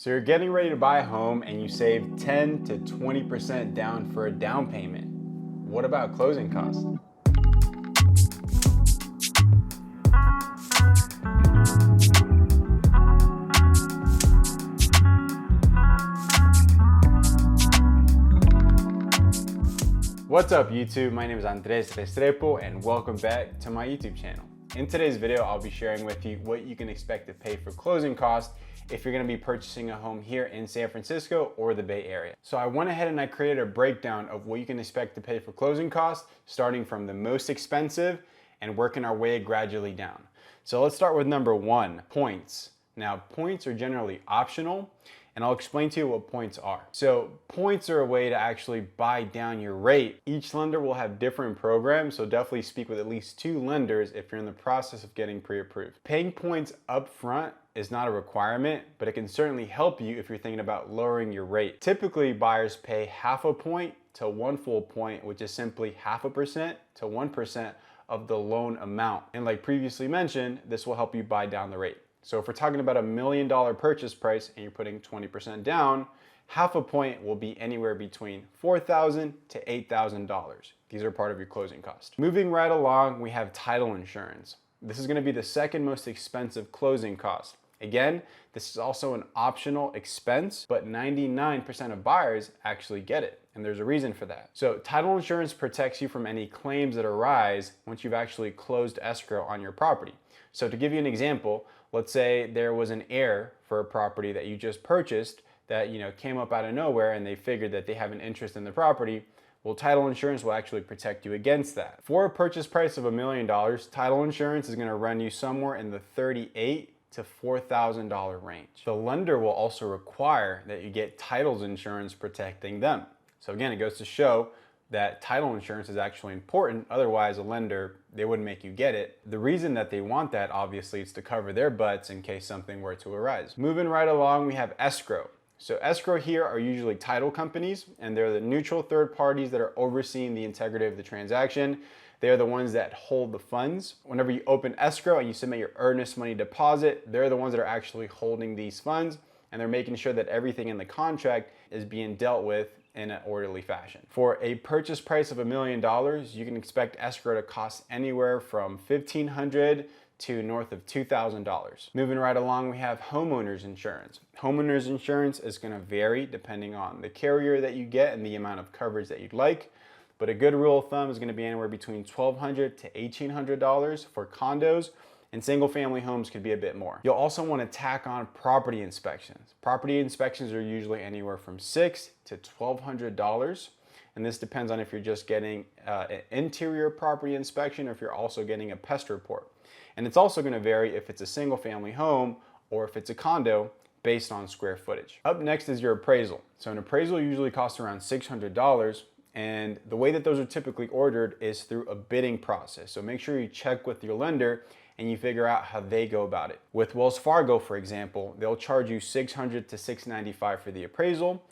So you're getting ready to buy a home and you save 10 to 20% down for a down payment. What about closing costs? What's up YouTube? My name is Restrepo and welcome back to my YouTube channel. In today's video, I'll be sharing with you what you can expect to pay for closing costs if you're gonna be purchasing a home here in San Francisco or the Bay Area. So I went ahead and I created a breakdown of what you can expect to pay for closing costs, starting from the most expensive and working our way gradually down. So let's start with number one, points. Now, points are generally optional, and I'll explain to you what points are. So points are a way to actually buy down your rate. Each lender will have different programs, so definitely speak with at least 2 lenders if you're in the process of getting pre-approved. Paying points up front is not a requirement, but it can certainly help you if you're thinking about lowering your rate. Typically, buyers pay half a point to 1 full point, which is simply 0.5% to 1% of the loan amount. And like previously mentioned, this will help you buy down the rate. So if we're talking about $1 million purchase price and you're putting 20% down, half a point will be anywhere between $4,000 to $8,000. These are part of your closing cost. Moving right along, we have title insurance. This is gonna be the second most expensive closing cost. Again, this is also an optional expense, but 99% of buyers actually get it. And there's a reason for that. So title insurance protects you from any claims that arise once you've actually closed escrow on your property. So to give you an example, let's say there was an heir for a property that you just purchased that came up out of nowhere and they figured that they have an interest in the property. Well, title insurance will actually protect you against that. For a purchase price of $1 million, title insurance is gonna run you somewhere in the $38,000 to $4,000 range. The lender will also require that you get titles insurance protecting them. So again, it goes to show that title insurance is actually important. Otherwise, a lender, they wouldn't make you get it. The reason that they want that, obviously, is to cover their butts in case something were to arise. Moving right along, we have escrow. So escrow here are usually title companies, and they're the neutral third parties that are overseeing the integrity of the transaction. They're the ones that hold the funds. Whenever you open escrow and you submit your earnest money deposit, they're the ones that are actually holding these funds, and they're making sure that everything in the contract is being dealt with in an orderly fashion. For a purchase price of $1 million, you can expect escrow to cost anywhere from $1,500 to north of $2,000. Moving right along, we have homeowners insurance. Homeowners insurance is gonna vary depending on the carrier that you get and the amount of coverage that you'd like. But a good rule of thumb is gonna be anywhere between $1,200 to $1,800 for condos, and single family homes could be a bit more. You'll also want to tack on property inspections. Property inspections are usually anywhere from $600 to $1,200. And this depends on if you're just getting an interior property inspection or if you're also getting a pest report. And it's also going to vary if it's a single family home or if it's a condo based on square footage. Up next is your appraisal. So an appraisal usually costs around $600. And the way that those are typically ordered is through a bidding process. So make sure you check with your lender and you figure out how they go about it. With Wells Fargo, for example, they'll charge you $600 to $695 for the appraisal.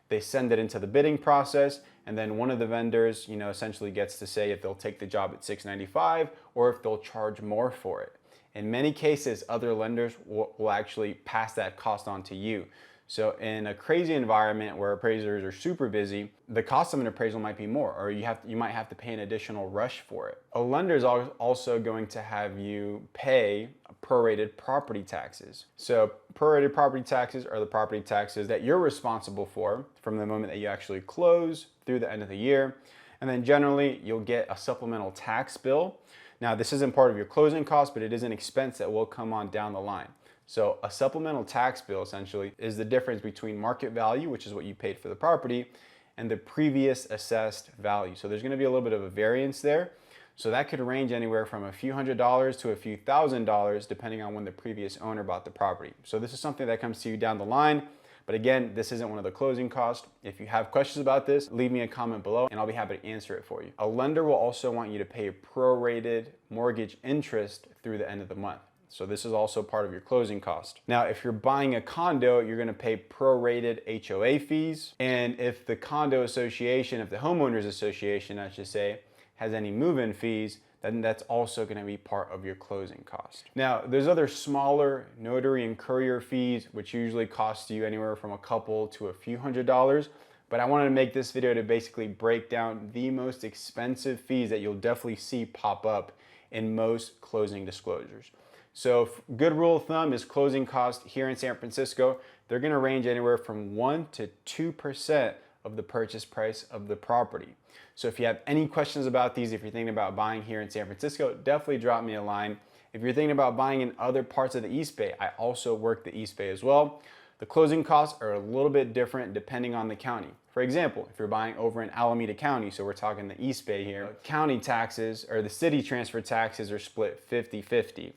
They send it into the bidding process, and then one of the vendors, essentially gets to say if they'll take the job at $695 or if they'll charge more for it. In many cases, other lenders will actually pass that cost on to you. So in a crazy environment where appraisers are super busy, the cost of an appraisal might be more, or you might have to pay an additional rush for it. A lender is also going to have you pay prorated property taxes. So prorated property taxes are the property taxes that you're responsible for from the moment that you actually close through the end of the year. And then generally you'll get a supplemental tax bill. Now this isn't part of your closing cost, but it is an expense that will come on down the line. So a supplemental tax bill essentially is the difference between market value, which is what you paid for the property, and the previous assessed value. So there's going to be a little bit of a variance there. So that could range anywhere from a few $100s to a few $1,000s depending on when the previous owner bought the property. So this is something that comes to you down the line. But again, this isn't one of the closing costs. If you have questions about this, leave me a comment below and I'll be happy to answer it for you. A lender will also want you to pay prorated mortgage interest through the end of the month. So this is also part of your closing cost. Now, if you're buying a condo, you're gonna pay prorated HOA fees. And if the condo association, if the homeowners association, I should say, has any move-in fees, then that's also going to be part of your closing cost. Now, there's other smaller notary and courier fees, which usually cost you anywhere from a couple to a few $100s. But I wanted to make this video to basically break down the most expensive fees that you'll definitely see pop up in most closing disclosures. So good rule of thumb is closing costs here in San Francisco, they're going to range anywhere from 1% to 2% of the purchase price of the property. So if you have any questions about these, if you're thinking about buying here in San Francisco, definitely drop me a line. If you're thinking about buying in other parts of the East Bay, I also work the East Bay as well. The closing costs are a little bit different depending on the county. For example, if you're buying over in Alameda County, so we're talking the East Bay here, county taxes or the city transfer taxes are split 50-50.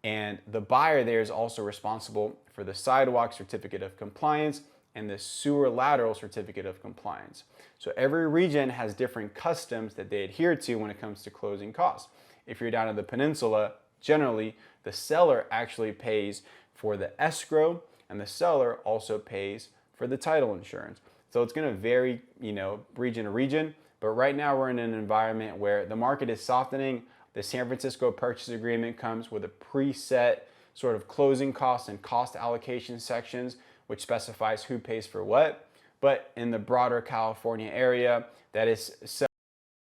And the buyer there is also responsible for the sidewalk certificate of compliance and the sewer lateral certificate of compliance. So every region has different customs that they adhere to when it comes to closing costs. If you're down in the peninsula, generally the seller actually pays for the escrow and the seller also pays for the title insurance. So it's going to vary, region to region, but right now we're in an environment where the market is softening. The San Francisco purchase agreement comes with a preset sort of closing costs and cost allocation sections, which specifies who pays for what. But in the broader California area, that is